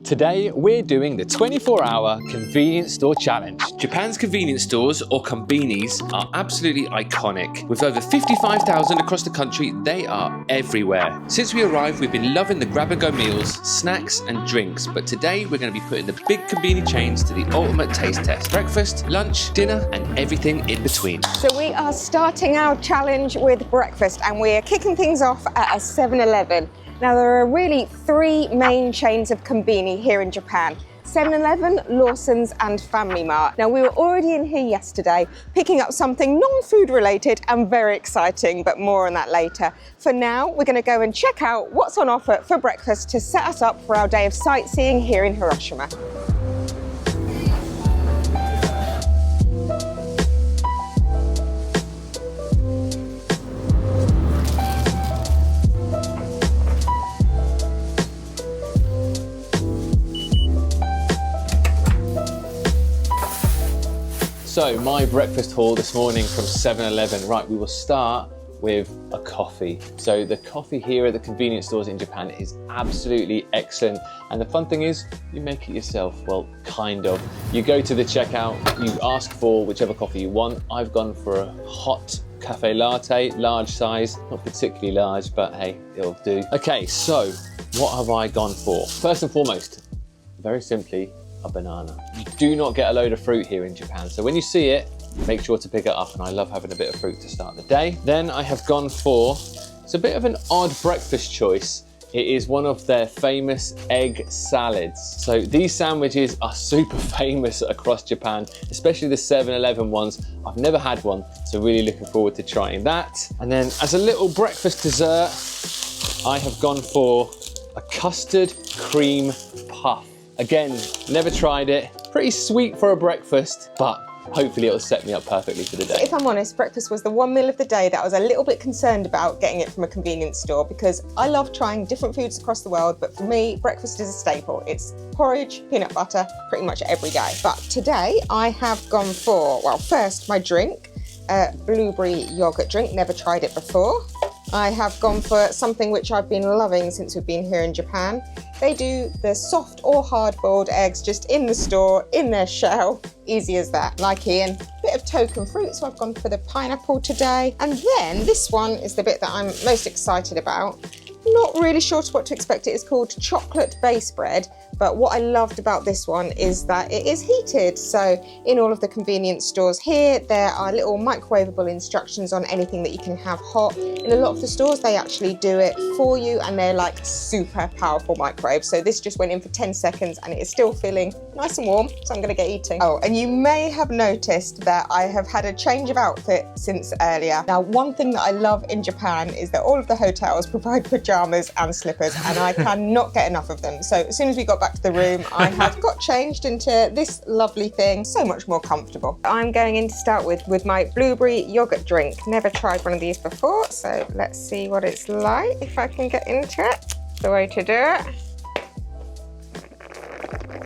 Today, we're doing the 24-hour convenience store challenge. Japan's convenience stores, or konbinis, are absolutely iconic. With over 55,000 across the country, they are everywhere. Since we arrived, we've been loving the grab-and-go meals, snacks, and drinks, but today we're going to be putting the big konbini chains to the ultimate taste test. Breakfast, lunch, dinner, and everything in between. So we are starting our challenge with breakfast, and we're kicking things off at a 7-Eleven. Now, there are really three main chains of konbini here in Japan: 7-Eleven, Lawson's, and FamilyMart. Now, we were already in here yesterday picking up something non-food related and very exciting, but more on that later. For now, we're going to go and check out what's on offer for breakfast to set us up for our day of sightseeing here in Hiroshima. So, my breakfast haul this morning from 7-Eleven. Right, we will start with a coffee. So the coffee here at the convenience stores in Japan is absolutely excellent. And the fun thing is, you make it yourself. Well, kind of. You go to the checkout, you ask for whichever coffee you want. I've gone for a hot cafe latte, large size. Not particularly large, but hey, it'll do. Okay, so what have I gone for? First and foremost, very simply, a banana. You do not get a load of fruit here in Japan, so when you see it, make sure to pick it up, and I love having a bit of fruit to start the day. Then I have gone for, it's a bit of an odd breakfast choice. It is one of their famous egg salads. So these sandwiches are super famous across Japan, especially the 7-Eleven ones. I've never had one, so really looking forward to trying that. And then as a little breakfast dessert, I have gone for a custard cream puff. Again, never tried it. Pretty sweet for a breakfast, but hopefully it'll set me up perfectly for the day. If I'm honest, breakfast was the one meal of the day that I was a little bit concerned about getting it from a convenience store, because I love trying different foods across the world, but for me, breakfast is a staple. It's porridge, peanut butter, pretty much every day. But today I have gone for, well, first my drink, blueberry yogurt drink, never tried it before. I have gone for something which I've been loving since we've been here in Japan. They do the soft or hard-boiled eggs just in the store, in their shell. Easy as that. Like Ian, bit of token fruit, so I've gone for the pineapple today. And then this one is the bit that I'm most excited about. Not really sure what to expect. It is called chocolate base bread, but what I loved about this one is that it is heated. So in all of the convenience stores here, there are little microwavable instructions on anything that you can have hot. In a lot of the stores, they actually do it for you, and they're like super powerful microwaves. So this just went in for 10 seconds and it is still feeling nice and warm, so I'm gonna get eating. Oh, and you may have noticed that I have had a change of outfit since earlier. Now, one thing that I love in Japan is that all of the hotels provide pajamas and slippers, and I cannot get enough of them. So as soon as we got back to the room, I have got changed into this lovely thing, so much more comfortable. I'm going in to start with my blueberry yogurt drink. Never tried one of these before, so let's see what it's like, if I can get into it. The way to do it.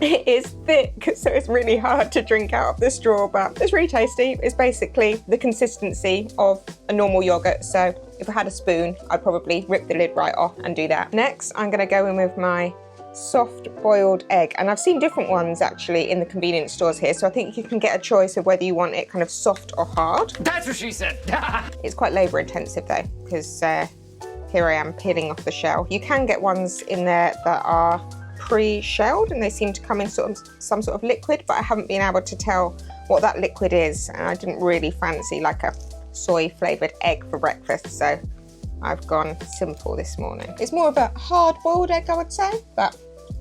It is thick, so it's really hard to drink out of the straw, but it's really tasty. It's basically the consistency of a normal yogurt, so if I had a spoon, I'd probably rip the lid right off and do that. Next, I'm gonna go in with my soft boiled egg, and I've seen different ones actually in the convenience stores here, so I think you can get a choice of whether you want it kind of soft or hard. That's what she said. It's quite labour intensive though, because here I am peeling off the shell. You can get ones in there that are pre-shelled, and they seem to come in some sort of liquid, but I haven't been able to tell what that liquid is, and I didn't really fancy like a soy flavoured egg for breakfast, so I've gone simple this morning. It's more of a hard-boiled egg, I would say, but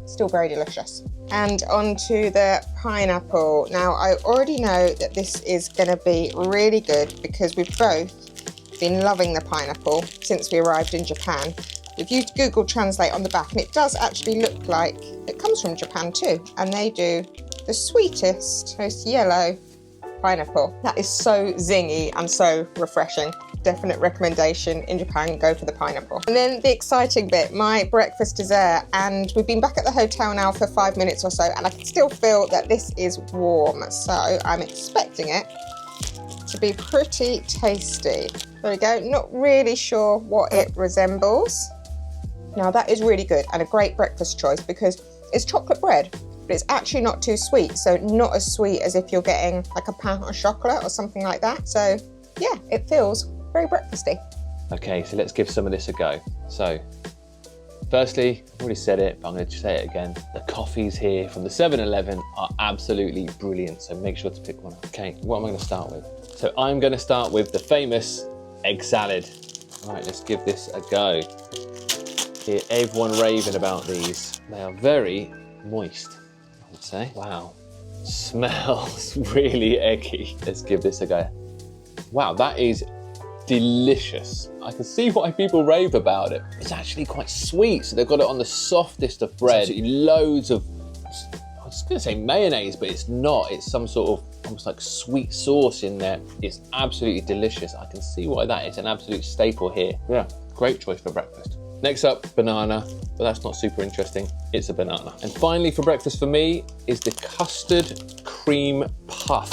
still very delicious. And onto the pineapple. Now, I already know that this is gonna be really good because we've both been loving the pineapple since we arrived in Japan. We've used Google Translate on the back, and it does actually look like it comes from Japan too, and they do the sweetest, most yellow pineapple. That is so zingy and so refreshing. Definite recommendation. In Japan, go for the pineapple. And then the exciting bit, my breakfast dessert, and we've been back at the hotel now for 5 minutes or so, and I can still feel that this is warm, so I'm expecting it to be pretty tasty. There we go. Not really sure what it resembles. Now that is really good and a great breakfast choice, because It's chocolate bread, but it's actually not too sweet. So not as sweet as if you're getting like a pain au chocolat or something like that. So yeah, it feels very breakfasty. Okay, so let's give some of this a go. So, firstly, I've already said it, but I'm going to say it again. The coffees here from the 7-Eleven are absolutely brilliant, so make sure to pick one up. Okay, what am I going to start with? So I'm going to start with the famous egg salad. All right, let's give this a go. Hear everyone raving about these. They are very moist, I would say. Wow, smells really eggy. Let's give this a go. Wow, that is delicious. I can see why people rave about it. It's actually quite sweet, so they've got it on the softest of bread. Loads of, I was going to say mayonnaise, but it's not. It's some sort of almost like sweet sauce in there. It's absolutely delicious. I can see why that is an absolute staple here. Yeah, great choice for breakfast. Next up, banana, but that's not super interesting. It's a banana. And finally for breakfast for me is the custard cream puff.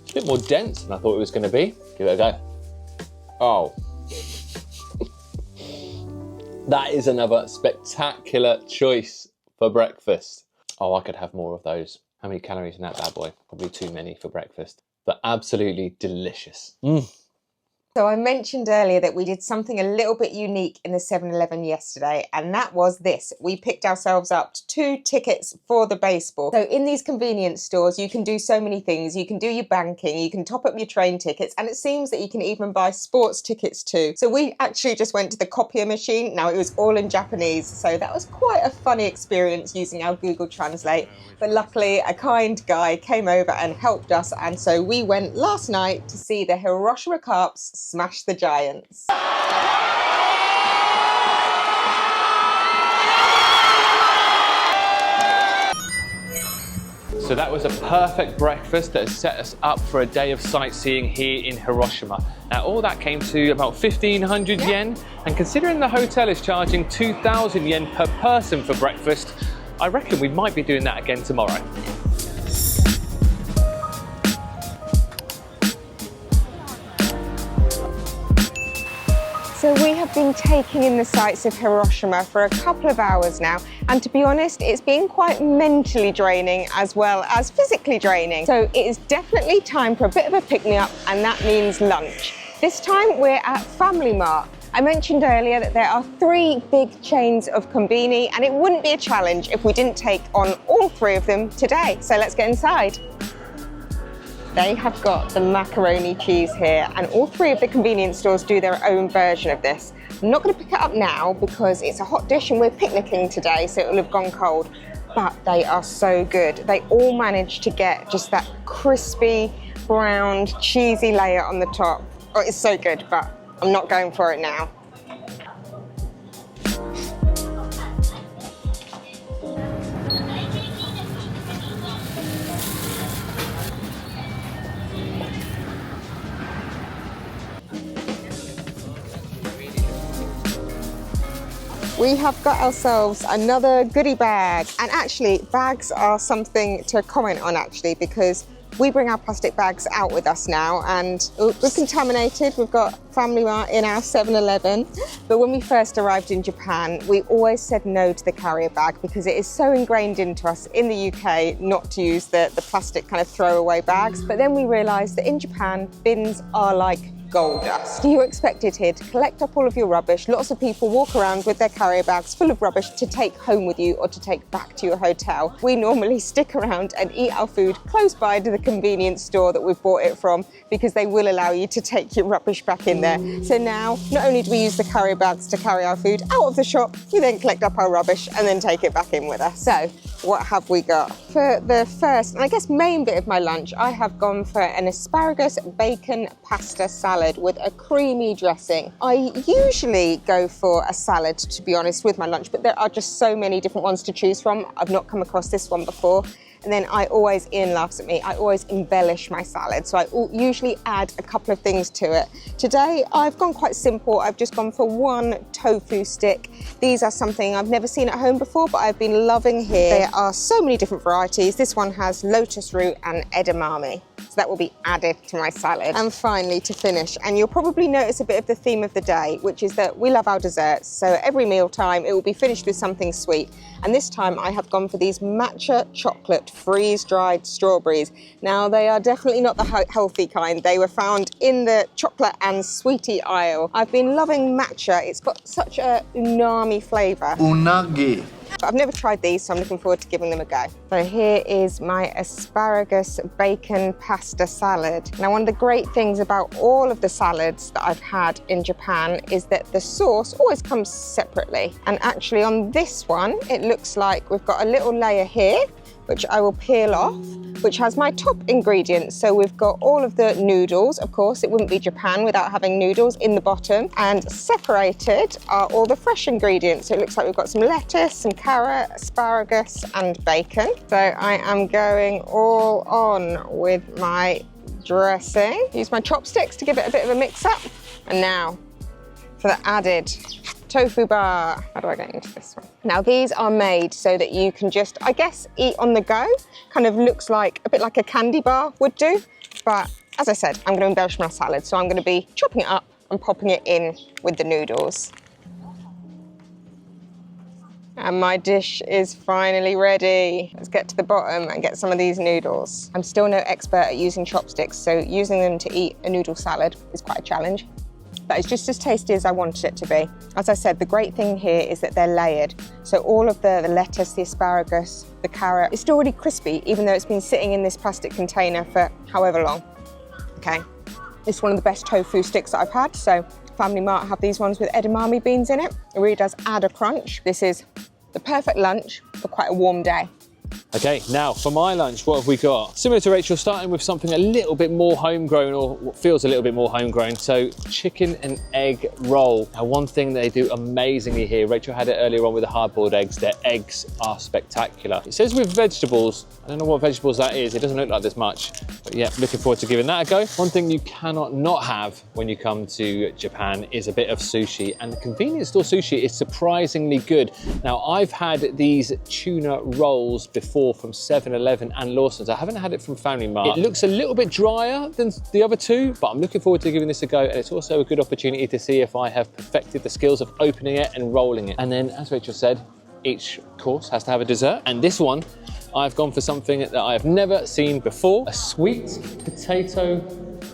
It's a bit more dense than I thought it was going to be. Give it a go. Oh, that is another spectacular choice for breakfast. Oh, I could have more of those. How many calories in that bad boy? Probably too many for breakfast, but absolutely delicious. So I mentioned earlier that we did something a little bit unique in the 7-Eleven yesterday, and that was this. We picked ourselves up 2 tickets for the baseball. So in these convenience stores, you can do so many things. You can do your banking, you can top up your train tickets, and it seems that you can even buy sports tickets too. So we actually just went to the copier machine. Now, it was all in Japanese, so that was quite a funny experience using our Google Translate. But luckily, a kind guy came over and helped us, and so we went last night to see the Hiroshima Carps smash the Giants. So that was a perfect breakfast that has set us up for a day of sightseeing here in Hiroshima. Now all that came to about 1,500 yen, and considering the hotel is charging 2,000 yen per person for breakfast, I reckon we might be doing that again tomorrow. So we have been taking in the sights of Hiroshima for a couple of hours now, and to be honest, it's been quite mentally draining as well as physically draining. So it is definitely time for a bit of a pick-me-up, and that means lunch. This time we're at FamilyMart. I mentioned earlier that there are 3 big chains of Konbini, and it wouldn't be a challenge if we didn't take on all 3 of them today. So let's get inside. They have got the macaroni cheese here, and all 3 of the convenience stores do their own version of this. I'm not going to pick it up now because it's a hot dish and we're picnicking today, so it will have gone cold, but they are so good. They all manage to get just that crispy, browned, cheesy layer on the top. Oh, it's so good, but I'm not going for it now. We have got ourselves another goodie bag, and actually bags are something to comment on actually, because we bring our plastic bags out with us now, and we're contaminated. We've got FamilyMart in our 7-Eleven, but when we first arrived in Japan, we always said no to the carrier bag because it is so ingrained into us in the UK not to use the plastic kind of throwaway bags. But then we realised that in Japan, bins are like gold dust. You're expected here to collect up all of your rubbish. Lots of people walk around with their carrier bags full of rubbish to take home with you or to take back to your hotel. We normally stick around and eat our food close by to the convenience store that we've bought it from, because they will allow you to take your rubbish back in there. So now, not only do we use the carrier bags to carry our food out of the shop, we then collect up our rubbish and then take it back in with us. So, what have we got? For the first, and I guess main bit of my lunch, I have gone for an asparagus bacon pasta salad with a creamy dressing. I usually go for a salad, to be honest, with my lunch, but there are just so many different ones to choose from. I've not come across this one before. And then Ian laughs at me, I always embellish my salad. So I usually add a couple of things to it. Today, I've gone quite simple. I've just gone for 1 tofu stick. These are something I've never seen at home before, but I've been loving here. There are so many different varieties. This one has lotus root and edamame. that will be added to my salad. And finally, to finish, and you'll probably notice a bit of the theme of the day, which is that we love our desserts. So every mealtime, it will be finished with something sweet. And this time I have gone for these matcha chocolate freeze-dried strawberries. Now, they are definitely not the healthy kind. They were found in the chocolate and sweetie aisle. I've been loving matcha. It's got such a umami flavour. Unagi. But I've never tried these, so I'm looking forward to giving them a go. So here is my asparagus bacon pasta salad. Now, one of the great things about all of the salads that I've had in Japan is that the sauce always comes separately. And actually on this one, it looks like we've got a little layer here, which I will peel off, which has my top ingredients. So we've got all of the noodles. Of course, it wouldn't be Japan without having noodles in the bottom. And separated are all the fresh ingredients. So it looks like we've got some lettuce, some carrot, asparagus, and bacon. So I am going all on with my dressing. Use my chopsticks to give it a bit of a mix up. And now for the added tofu bar. How do I get into this one? Now, these are made so that you can just, I guess, eat on the go. Kind of looks like a bit like a candy bar would do. But as I said, I'm going to embellish my salad. So I'm going to be chopping it up and popping it in with the noodles. And my dish is finally ready. Let's get to the bottom and get some of these noodles. I'm still no expert at using chopsticks, so using them to eat a noodle salad is quite a challenge. But it's just as tasty as I wanted it to be. As I said, the great thing here is that they're layered. So all of the lettuce, the asparagus, the carrot, it's still really crispy, even though it's been sitting in this plastic container for however long. Okay, it's one of the best tofu sticks that I've had. So FamilyMart have these ones with edamame beans in it. It really does add a crunch. This is the perfect lunch for quite a warm day. Okay, now for my lunch, what have we got? Similar to Rachel, starting with something a little bit more homegrown, or what feels a little bit more homegrown. So chicken and egg roll. Now, one thing they do amazingly here, Rachel had it earlier on with the hard-boiled eggs, their eggs are spectacular. It says with vegetables, I don't know what vegetables that is, it doesn't look like there's much, but yeah, looking forward to giving that a go. One thing you cannot not have when you come to Japan is a bit of sushi, and the convenience store sushi is surprisingly good. Now, I've had these tuna rolls before from 7-Eleven and Lawson's. I haven't had it from FamilyMart. It looks a little bit drier than the other two, but I'm looking forward to giving this a go, and it's also a good opportunity to see if I have perfected the skills of opening it and rolling it. And then, as Rachel said, each course has to have a dessert, and this one, I've gone for something that I've never seen before, a sweet potato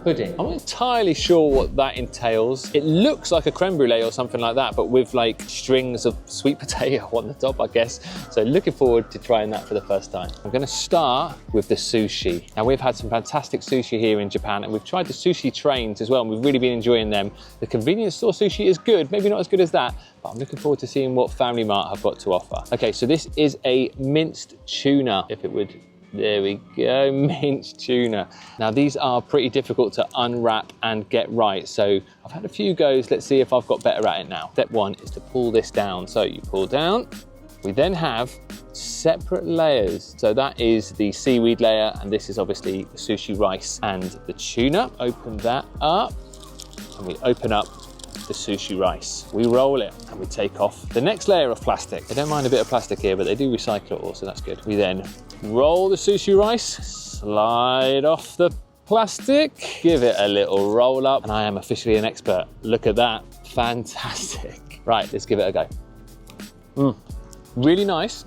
pudding. I'm not entirely sure what that entails. It looks like a creme brulee or something like that, but with like strings of sweet potato on the top, I guess. So looking forward to trying that for the first time. I'm gonna start with the sushi. Now, we've had some fantastic sushi here in Japan, and we've tried the sushi trains as well, and we've really been enjoying them. The convenience store sushi is good, maybe not as good as that, but I'm looking forward to seeing what FamilyMart have got to offer. Okay, so this is a minced tuna, if it would. There we go, minced tuna. Now, these are pretty difficult to unwrap and get right, so I've had a few goes. Let's see if I've got better at it now. Step one is to pull this down. So you pull down. We then have separate layers. So that is the seaweed layer, and this is obviously the sushi rice and the tuna. Open that up, and we open up the sushi rice. We roll it and we take off the next layer of plastic. They don't mind a bit of plastic here, but they do recycle it all, so that's good. We then roll the sushi rice, slide off the plastic, give it a little roll up, and I am officially an expert. Look at that, fantastic. Right, let's give it a go. Really nice.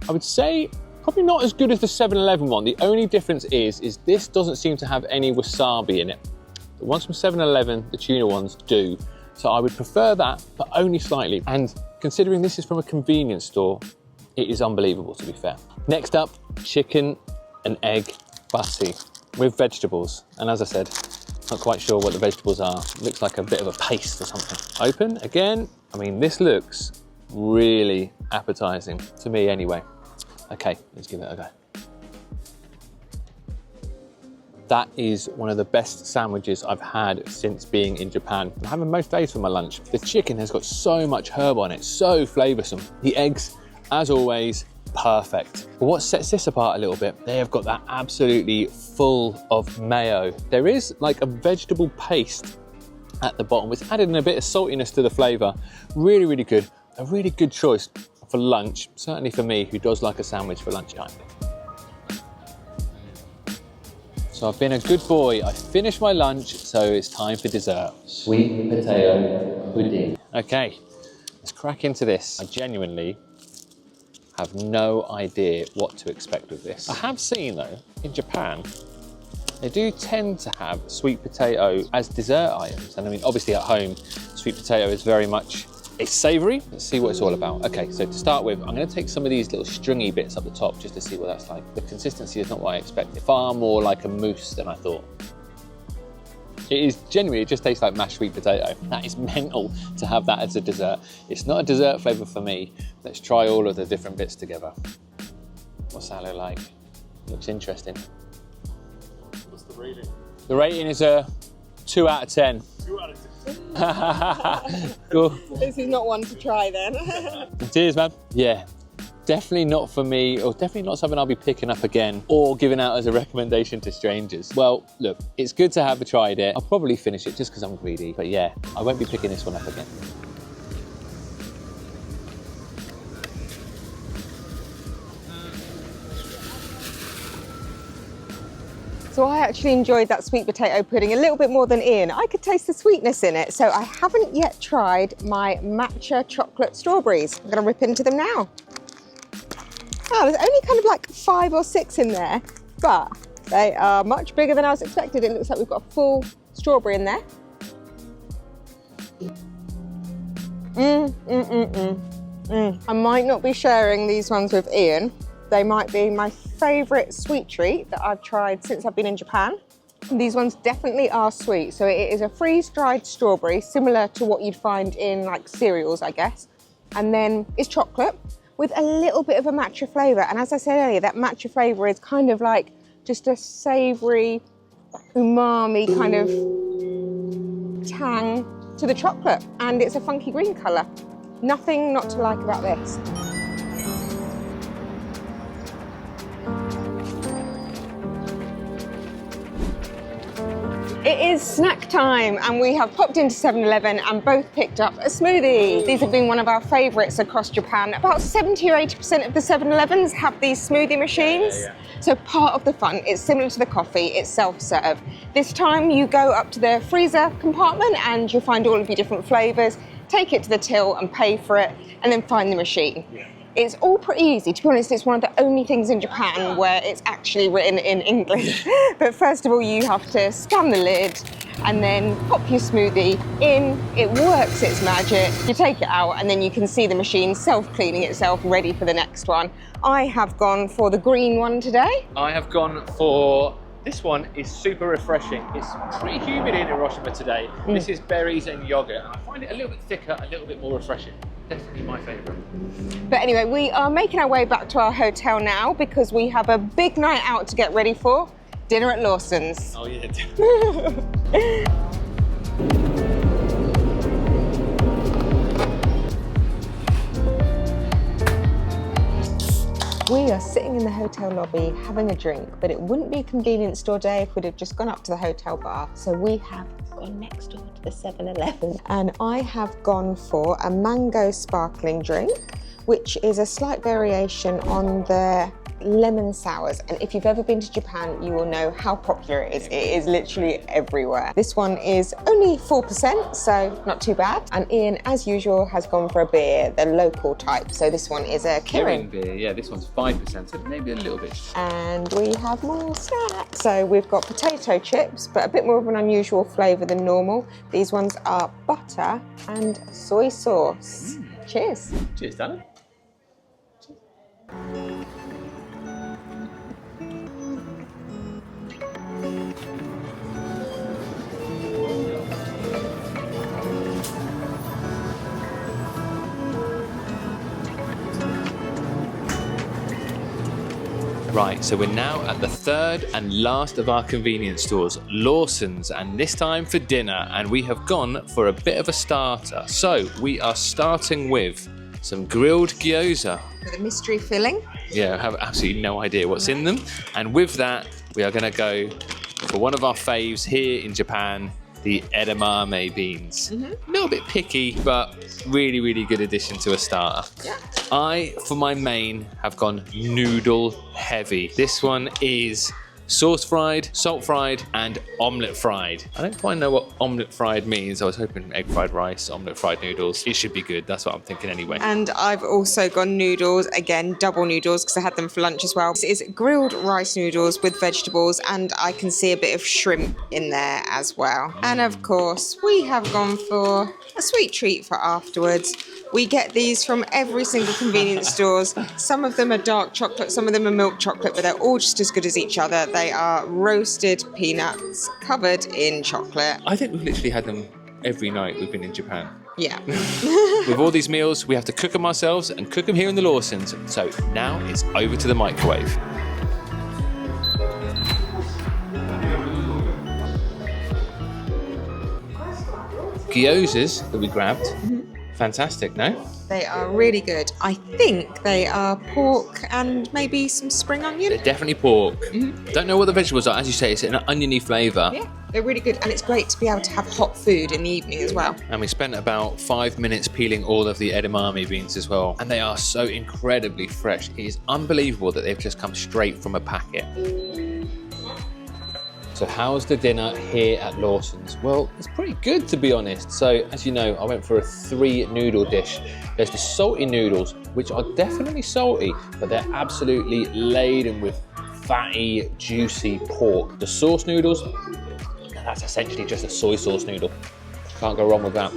I would say probably not as good as the 7-Eleven one. The only difference is this doesn't seem to have any wasabi in it. The ones from 7-Eleven, the tuna ones, do. So I would prefer that, but only slightly. And considering this is from a convenience store, it is unbelievable, to be fair. Next up, chicken and egg butty with vegetables. And as I said, not quite sure what the vegetables are. It looks like a bit of a paste or something. Open again. I mean, this looks really appetizing, to me anyway. Okay, let's give it a go. That is one of the best sandwiches I've had since being in Japan. I'm having most days for my lunch. The chicken has got so much herb on it, so flavoursome. The eggs, as always, perfect. But what sets this apart a little bit, they have got that absolutely full of mayo. There is like a vegetable paste at the bottom, which added in a bit of saltiness to the flavour. Really, really good. A really good choice for lunch, certainly for me, who does like a sandwich for lunchtime. So I've been a good boy. I finished my lunch, so it's time for dessert. Sweet potato pudding. Okay, let's crack into this. I genuinely have no idea what to expect with this. I have seen though, in Japan, they do tend to have sweet potato as dessert items. And I mean, obviously at home, sweet potato is very much, it's savory. Let's see what it's all about. Okay, so to start with, I'm gonna take some of these little stringy bits up the top just to see what that's like. The consistency is not what I expected. Far more like a mousse than I thought. It is genuinely, it just tastes like mashed sweet potato. That is mental to have that as a dessert. It's not a dessert flavor for me. Let's try all of the different bits together. What's that look like? Looks interesting. What's the rating? The rating is a 2 out of 10. 2 out of 10. Cool. This is not one to try then. Cheers, man. Yeah. Definitely not for me, or definitely not something I'll be picking up again or giving out as a recommendation to strangers. Well, look, it's good to have tried it. I'll probably finish it just because I'm greedy, but yeah, I won't be picking this one up again. So I actually enjoyed that sweet potato pudding a little bit more than Ian. I could taste the sweetness in it. So I haven't yet tried my matcha chocolate strawberries. I'm gonna rip into them now. Oh, there's only kind of like 5 or 6 in there, but they are much bigger than I was expected. It looks like we've got a full strawberry in there. I might not be sharing these ones with Ian. They might be my favourite sweet treat that I've tried since I've been in Japan. These ones definitely are sweet. So it is a freeze-dried strawberry, similar to what you'd find in like cereals, I guess. And then it's chocolate with a little bit of a matcha flavour. And as I said earlier, that matcha flavour is kind of like just a savoury, umami kind of tang to the chocolate. And it's a funky green colour. Nothing not to like about this. It is snack time and we have popped into 7-Eleven and both picked up a smoothie. These have been one of our favourites across Japan. About 70 or 80% of the 7-Elevens have these smoothie machines. So part of the fun, it's similar to the coffee, it's self-serve. This time you go up to the freezer compartment and you'll find all of your different flavours, take it to the till and pay for it, and then find the machine. It's all pretty easy. To be honest, it's one of the only things in Japan where it's actually written in English. But first of all, you have to scan the lid and then pop your smoothie in. It works its magic. You take it out and then you can see the machine self-cleaning itself, ready for the next one. I have gone for the green one today. I have gone for, this one is super refreshing. It's pretty humid in Hiroshima today. This is berries and yogurt. And I find it a little bit thicker, a little bit more refreshing. Definitely my favourite. But anyway, we are making our way back to our hotel now because we have a big night out to get ready for. Dinner at Lawson's. Oh yeah. We are sitting in the hotel lobby having a drink, but it wouldn't be a convenience store day if we'd have just gone up to the hotel bar. So we have gone next door to the 7-Eleven and I have gone for a mango sparkling drink, which is a slight variation on the lemon sours. And if you've ever been to Japan, you will know how popular it is. It is literally everywhere. This one is only 4%, so not too bad. And Ian, as usual, has gone for a beer, the local type. So this one is a Kirin beer. Yeah, this one's 5%, so maybe a little bit. And we have more snacks. So we've got potato chips, but a bit more of an unusual flavour than normal. These ones are butter and soy sauce. Cheers. Cheers, darling. Right, so we're now at the third and last of our convenience stores, Lawson's, and this time for dinner, and we have gone for a bit of a starter. So we are starting with some grilled gyoza. With a mystery filling. Yeah, I have absolutely no idea what's in them. And with that, we are gonna go for one of our faves here in Japan, the edamame beans. A little bit picky, but really, really good addition to a starter. Yeah. I, for my main, have gone noodle heavy. This one is sauce fried, salt fried, and omelette fried. I don't quite know what omelette fried means. I was hoping egg fried rice, omelette fried noodles. It should be good. That's what I'm thinking anyway. And I've also gone noodles, again, double noodles, because I had them for lunch as well. This is grilled rice noodles with vegetables, and I can see a bit of shrimp in there as well. And of course, we have gone for a sweet treat for afterwards. We get these from every single convenience stores. Some of them are dark chocolate, some of them are milk chocolate, but they're all just as good as each other. They are roasted peanuts covered in chocolate. I think we've literally had them every night we've been in Japan. Yeah. With all these meals, we have to cook them ourselves and cook them here in the Lawsons. So now it's over to the microwave. Gyozas that we grabbed. Fantastic, no? They are really good. I think they are pork and maybe some spring onion. They're definitely pork. Don't know what the vegetables are. As you say, it's an oniony flavour. Yeah, they're really good. And it's great to be able to have hot food in the evening as well. And we spent about 5 minutes peeling all of the edamame beans as well. And they are so incredibly fresh. It is unbelievable that they've just come straight from a packet. So how's the dinner here at Lawson's? Well, it's pretty good, to be honest. So as you know, I went for a 3 noodle dish. There's the salty noodles, which are definitely salty, but they're absolutely laden with fatty, juicy pork. The sauce noodles, that's essentially just a soy sauce noodle. Can't go wrong with that.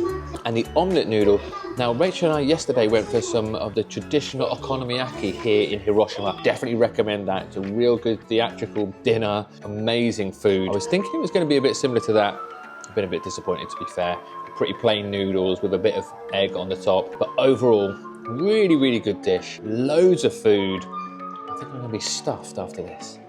And the omelette noodle. Now, Rachel and I yesterday went for some of the traditional okonomiyaki here in Hiroshima. Definitely recommend that. It's a real good theatrical dinner, amazing food. I was thinking it was going to be a bit similar to that. I've been a bit disappointed, to be fair. Pretty plain noodles with a bit of egg on the top. But overall, really, really good dish. Loads of food. I think I'm going to be stuffed after this.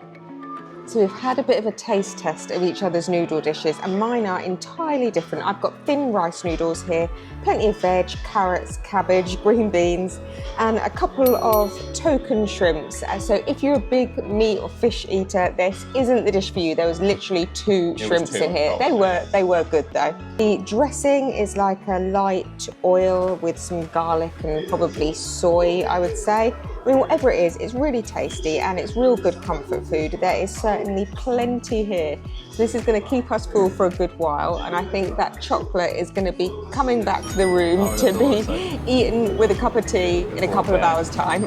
So we've had a bit of a taste test of each other's noodle dishes, and mine are entirely different. I've got thin rice noodles here, plenty of veg, carrots, cabbage, green beans, and a couple of token shrimps. So if you're a big meat or fish eater, this isn't the dish for you. There was literally 2 shrimps in here. They were good though. The dressing is like a light oil with some garlic and probably soy, I would say. I mean, whatever it is, it's really tasty and it's real good comfort food. There is certainly plenty here. So this is going to keep us full for a good while, and I think that chocolate is going to be coming back to the room to be eaten with a cup of tea in a couple of hours' time.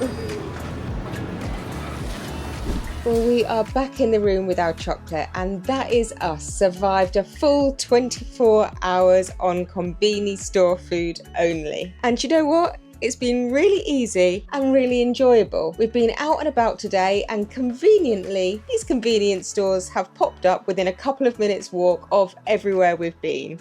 Well, we are back in the room with our chocolate, and that is us, survived a full 24 hours on Konbini store food only. And you know what? It's been really easy and really enjoyable. We've been out and about today, and conveniently, these convenience stores have popped up within a couple of minutes walk of everywhere we've been.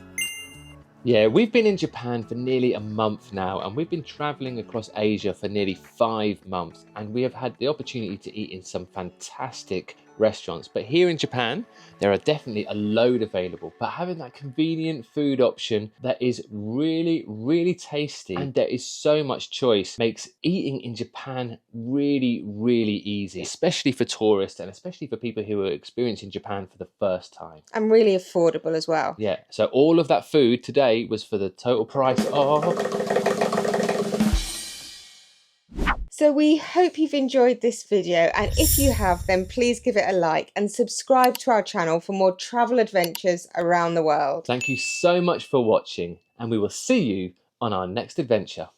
Yeah, we've been in Japan for nearly a month now, and we've been traveling across Asia for nearly 5 months, and we have had the opportunity to eat in some fantastic restaurants. But here in Japan, there are definitely a load available, but having that convenient food option that is really, really tasty, and there is so much choice, makes eating in Japan really, really easy, especially for tourists and especially for people who are experiencing Japan for the first time. And really affordable as well. Yeah, so all of that food today was for the total price of... So we hope you've enjoyed this video, and if you have, then please give it a like and subscribe to our channel for more travel adventures around the world. Thank you so much for watching, and we will see you on our next adventure.